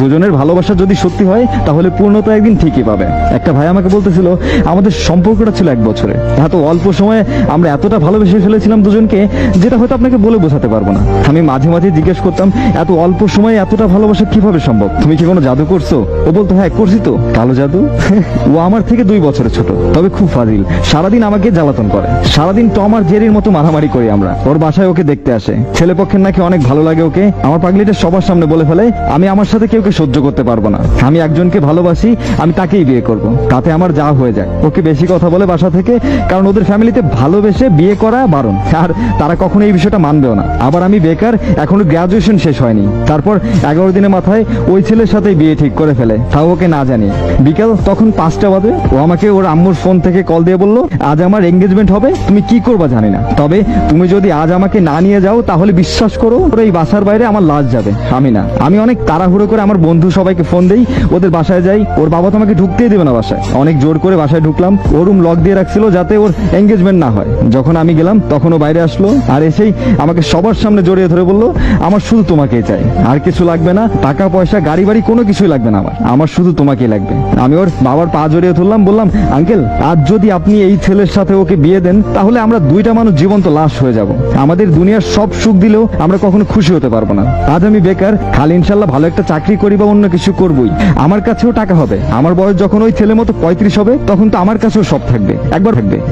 দুজনের ভালোবাসা যদি সত্যি হয় তাহলে পূর্ণতা একদিন ঠিকই পাবে। একটা ভাই আমাকে বলতেছিল আমাদের সম্পর্কটা ছিল 1 বছরে, এত অল্প সময়ে আমরা এতটা ভালোবেসে ফেলেছিলাম দুজনকে, যেটা হয়তো আপনাকে বলে বোঝাতে পারবো না। আমি মাঝে মাঝে জিজ্ঞেস করতাম এত অল্প সময়ে এতটা ভালোবাসা কিভাবে সম্ভব, তুমি কি কোনো জাদু করছো? ও বলতো হ্যাঁ করছি তো। কালো জাদু? ও আমার থেকে 2 বছরের ছোট, তবে খুব ফাজিল। সারাদিন আমাকে জ্বালাতন করে, সারাদিন টম আর জেরির মতো মারামারি করি আমরা। ওর বাসায় ওকে দেখতে আসে, ছেলেপক্ষের নাকি অনেক ভালো লাগে ওকে। আমার পাগলিটা সবার সামনে বলে ফেলে আমি আমার সাথে কেউকে সহ্য করতে পারবো না, আমি একজনকে ভালোবাসি, আমি তাকেই বিয়ে করব, তাতে আমার যা হয়ে যায়। ওকে বেশি কথা বলে বাসা থেকে, কারণ ওদের ফ্যামিলিতে ভালোবেসে বিয়ে করা বারণ, আর তারা কখনো এই বিষয়টা মানবেও না। আবার আমি বেকার, এখনো গ্রাজুয়েশন শেষ হয়নি। তারপর 11 দিনের মাথায় ওই ছেলের সাথে বিয়ে ঠিক করে ফেলে, তাও ওকে না জানিয়ে। বিকাল তখন 5টা বাজে, ও আমাকে ওর আম্মুর ফোন থেকে কল দিয়ে বলল আজ আমার এঙ্গেজমেন্ট হবে, তুমি কি করবা জানি না, তবে তুমি যদি আজ আমাকে না নিয়ে যাও তাহলে বিশ্বাস করো ওর এই বাসার বাইরে আমার লাশ যাবে। আমি অনেক তাড়াহুড়ো করে আমার বন্ধু সবাইকে ফোন দেই, ওদের বাসায় যাই। ওর বাবা তো আমাকে ঢুকতেই দেবে না বাসায়, অনেক জোর করে বাসায় ঢুকলাম। ওর রুম লক দিয়ে রাখছিল যাতে ওর এঙ্গেজমেন্ট না হয়। যখন আমি গেলাম তখন ও বাইরে আসলো, আর এসেই আমাকে সবার সামনে জড়িয়ে ধরে বলল আমার শুধু তোমাকেই চাই, আর কিছু লাগবে না, টাকা পয়সা গাড়ি বাড়ি কোনো কিছুই লাগবে না, আমার শুধু তোমাকেই লাগবে। আমি ওর বাবার পা জড়িয়ে ধরলাম, বললাম আঙ্কেল আজ যদি আপনি এই ছেলের সাথে ওকে বিয়ে দেন তাহলে আমরা 2টা মানুষ জীবন্ত লাশ হয়ে যাব। আমাদের দুনিয়ার সব সুখ দিলেও আমরা কখনো খুশি হতে পারবো না। আজ আমি বেকার, খালি ইনশাল্লাহ ভালো একটা চাকরি করি বা অন্য কিছু করবই, আমার কাছেও টাকা হবে। আমার বয়স যখন ওই ছেলের মতো 35 হবে তখন তো আমার কাছেও সব থাকবে।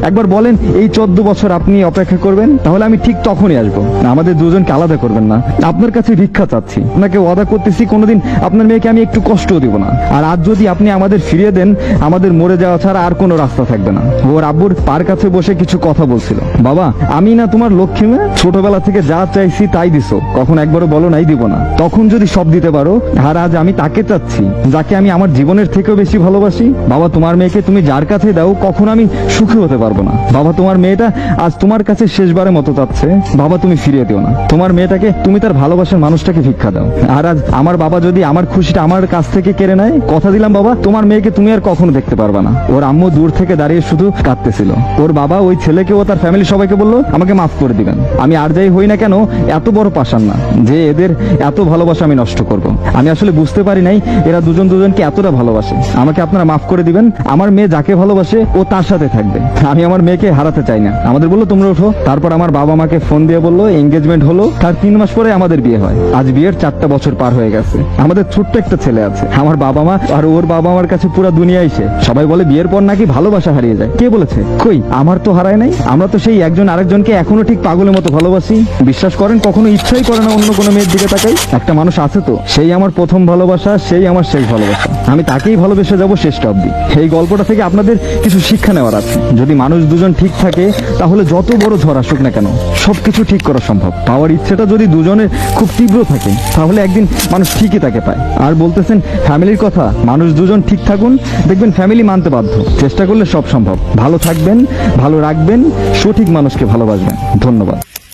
একবার বলেন এই 14 বছর আপনি অপেক্ষা করবেন, তাহলে আমি ঠিক তখনই আসবো। আমাদের দুজনকে আলাদা করবেন না, আপনার কাছে ভিক্ষা চাচ্ছি, আপনাকে ওয়াদা করতেছি কোনোদিন আপনার মেয়েকে আমি একটু কষ্টও দিব না। আর আজ যদি আপনি আমাদের ফিরিয়ে দেন আমাদের মরে যাওয়া ছাড়া আর কোনো রাস্তা থাকবে না। ওর আব্বুর পার কাছে বসে কিছু কথা বলছিল, বাবা আমি না তোমার লক্ষ্মী মেয়ে, ছোটবেলা থেকে যা চাইছি তাই দিছো, কখন একবারও বলো নাই দিব না। তখন যদি সব দিতে পারো, আর আজ আমি তাকে চাচ্ছি যাকে আমি আমার জীবনের থেকেও বেশি ভালোবাসি। বাবা তোমার মেয়েকে তুমি যার কাছে দাও কখন আমি সুখী হতে পারবো না। বাবা তোমার মেয়েটা আজ তোমার কাছে শেষবারের মতো চাচ্ছে, বাবা তুমি ফিরিয়ে দিও না। তোমার মেয়েটাকে তুমি তার ভালোবাসার মানুষটাকে ভিক্ষা দাও। আর আজ আমার বাবা যদি আমার খুশিটা আমার কাছ থেকে কেড়ে নেয়, কথা দিলাম বাবা তোমার মেয়েকে তুমি আর কখনো দেখতে পারবা না। ওর আম্মু দূর থেকে দাঁড়িয়ে শুধু কাঁদতেছিল। ওর বাবা ওই ছেলেকে ও তার ফ্যামিলি সবাইকে বললো আমাকে মাফ করে দিবেন, আমি আর যাই হই না কেন এত বড় পাষাণ না যে এদের এত ভালোবাসা আমি নষ্ট করব। আমি আসলে বুঝতে পারি নাই এরা দুজনকে এতটা ভালোবাসে। আমাকে আপনারা মাফ করে দিবেন, আমার মেয়ে যাকে ভালোবাসে ও তার সাথে থাকবে, আমি আমার মেয়েকে হারাতে চাই না। আমাদের বললো তোমরা ওঠো। তারপর আমার বাবা আমাকে ফোন দিয়ে বললো এঙ্গেজমেন্ট হলো, তার 3 মাস পরে আমাদের বিয়ে হয়। আজ বিয়ের 4টা বছর পার হয়ে গেছে, আমাদের ছোট্ট একটা ছেলে আছে। আমার বাবা মা আর ওর বাবা আমার কাছে পুরো দুনিয়াই সে। সবাই বলে বিয়ের পর নাকি ভালোবাসা হারিয়ে যায়, কে বলেছে? কই আমার তো হারায় নাই। আমরা তো সেই একজন আরেকজনকে এখনো ঠিক পাগলের মতো ভালোবাসি। বিশ্বাস করেন কখনো ইচ্ছাই করে না অন্য কোনো মেয়ের দিকে তাকাই। একটা মানুষ আছে তো, সেই আমার প্রথম ভালোবাসা, সেই আমার শেষ ভালোবাসা, আমি তাকেই ভালোবেসে যাবো শেষটা অব্দি। এই গল্পটা থেকে আপনাদের কিছু শিক্ষা নেওয়ার আছে। যদি মানুষ দুজন ঠিক থাকে তাহলে যত বড় ঝড় আসুক না কেন সবকিছু ঠিক করা সম্ভব। পাওয়ার ইচ্ছেটা যদি দুজনের খুব তীব্র থাকে তাহলে একদিন মানুষ ঠিকই তাকে পায়। আর বলতেছেন ফ্যামিলির কথা, মানুষ দুজন ঠিক থাকুন, দেখবেন ফ্যামিলি মানতে বাধ্য। চেষ্টা করলে সব সম্ভব। ভালো থাকবেন, ভালো রাখবেন, সঠিক মানুষকে ভালোবাসবেন। ধন্যবাদ।